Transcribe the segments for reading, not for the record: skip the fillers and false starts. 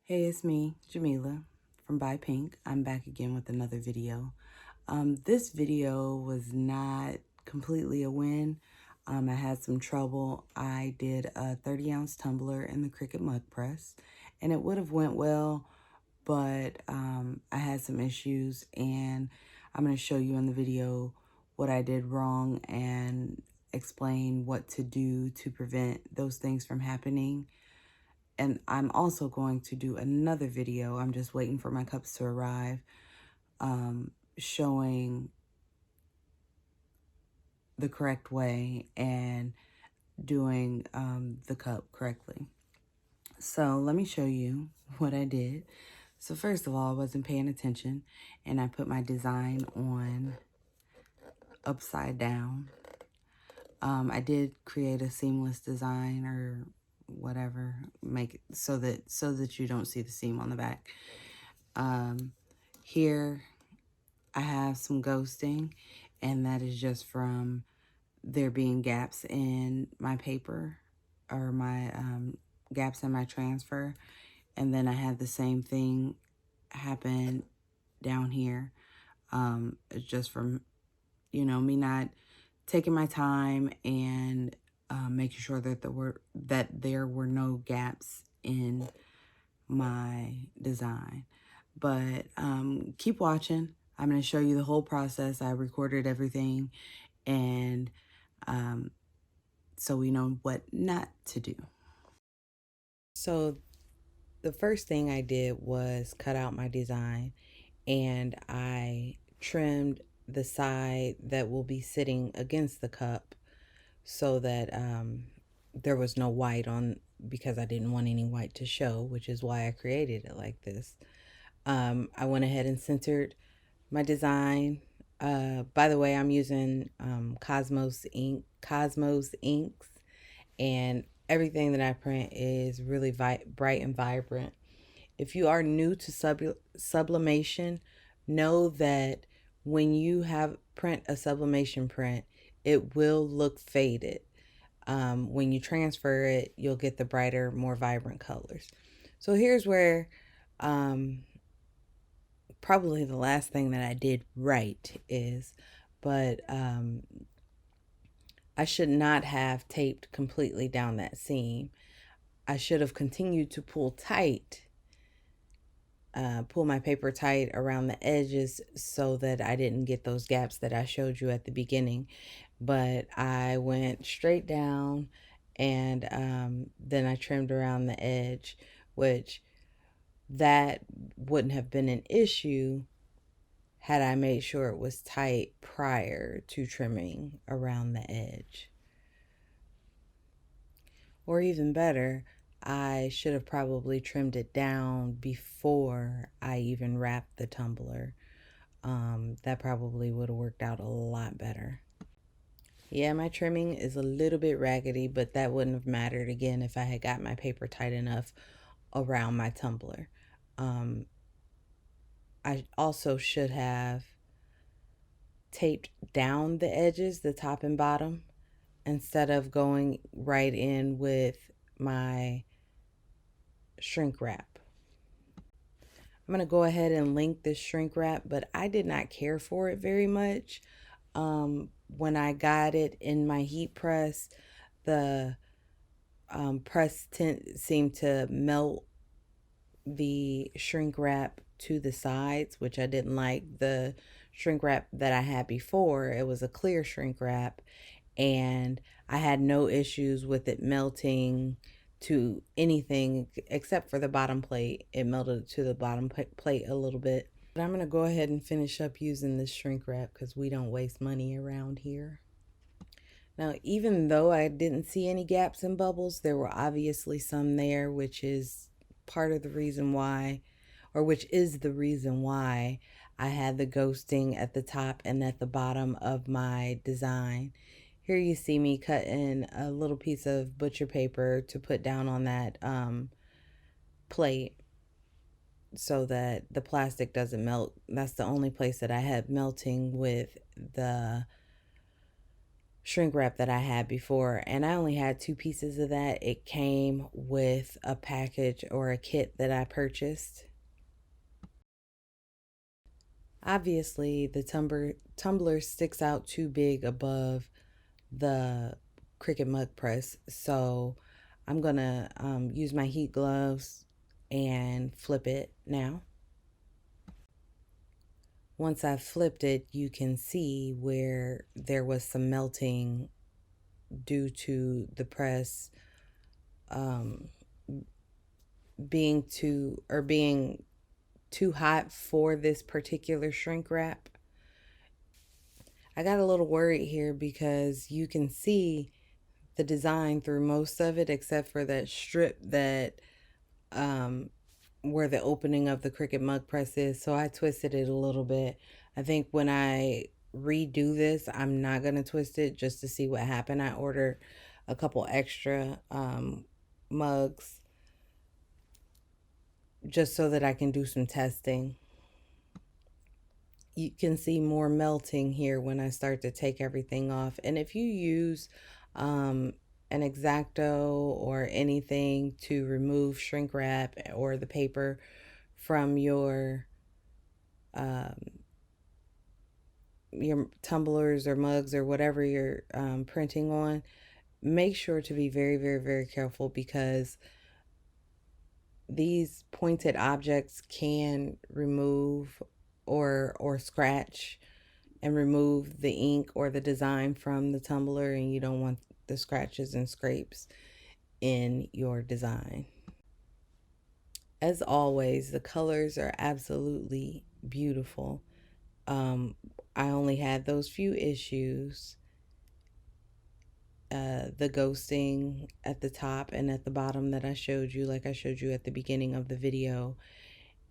Hey, it's me, Jamila from Buy Pink. I'm back again with another video. This video was not completely a win. I had some trouble. I did a 30-ounce tumbler in the Cricut Mug Press, and it would have went well, but I had some issues, and I'm going to show you in the video what I did wrong and explain what to do to prevent those things from happening. And I'm also going to do another video. I'm just waiting for my cups to arrive, showing the correct way and doing the cup correctly. So let me show you what I did. So first of all, I wasn't paying attention and I put my design on upside down. I did create a seamless design or whatever, make it so that you don't see the seam on the back. Here I have some ghosting, and that is just from there being gaps in my paper or my gaps in my transfer. And then I had the same thing happen down here. It's just from, me not taking my time and making sure that there were no gaps in my design. But keep watching. I'm going to show you the whole process. I recorded everything, and so we know what not to do. So the first thing I did was cut out my design, and I trimmed the side that will be sitting against the cup so that there was no white on, because I didn't want any white to show, which is why I created it like this. I went ahead and centered my design. By the way, I'm using Cosmos inks, and everything that I print is really bright and vibrant. If you are new to sublimation, know that when you print a sublimation print, it will look faded. When you transfer it, you'll get the brighter, more vibrant colors. So here's where probably the last thing that I did right is, but I should not have taped completely down that seam. I should have continued to pull my paper tight around the edges so that I didn't get those gaps that I showed you at the beginning. But I went straight down, and then I trimmed around the edge, which that wouldn't have been an issue had I made sure it was tight prior to trimming around the edge. Or even better, I should have probably trimmed it down before I even wrapped the tumbler. That probably would have worked out a lot better. Yeah, my trimming is a little bit raggedy, but that wouldn't have mattered again if I had got my paper tight enough around my tumbler. I also should have taped down the edges, the top and bottom, instead of going right in with my shrink wrap. I'm going to go ahead and link this shrink wrap, but I did not care for it very much. When I got it in my heat press, the press seemed to melt the shrink wrap to the sides, which I didn't like. The shrink wrap that I had before, it was a clear shrink wrap, and I had no issues with it melting to anything except for the bottom plate. It melted to the bottom plate a little bit. But I'm going to go ahead and finish up using this shrink wrap because we don't waste money around here. Now, even though I didn't see any gaps and bubbles, there were obviously some there, which is part of the reason why, or which is the reason why I had the ghosting at the top and at the bottom of my design. Here you see me cutting a little piece of butcher paper to put down on that plate so that the plastic doesn't melt. That's the only place that I had melting with the shrink wrap that I had before, and I only had 2 pieces of that. It came with a package or a kit that I purchased. Obviously, the tumbler sticks out too big above the Cricut Mug Press, so I'm gonna use my heat gloves and flip it now. Once I've flipped it, you can see where there was some melting due to the press um, being too hot for this particular shrink wrap. I got a little worried here because you can see the design through most of it except for that strip that um, where the opening of the Cricut Mug Press is. So I twisted it a little bit. I think when I redo this, I'm not going to twist it just to see what happened. I ordered a couple extra mugs just so that I can do some testing. You can see more melting here when I start to take everything off. And if you use an X-Acto or anything to remove shrink wrap or the paper from um, your tumblers or mugs or whatever you're printing on, make sure to be very, very, very careful because these pointed objects can remove or scratch and remove the ink or the design from the tumbler, and you don't want the scratches and scrapes in your design. As always, the colors are absolutely beautiful. I only had those few issues, the ghosting at the top and at the bottom that I showed you, like I showed you at the beginning of the video.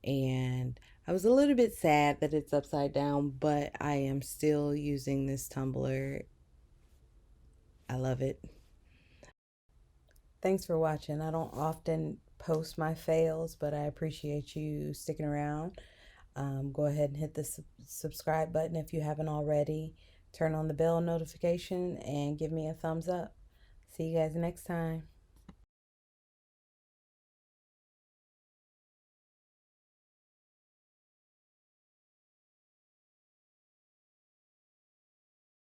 And I was a little bit sad that it's upside down, but I am still using this tumbler. I love it. Thanks for watching. I don't often post my fails, but I appreciate you sticking around. Go ahead and hit the subscribe button if you haven't already. Turn on the bell notification and give me a thumbs up. See you guys next time.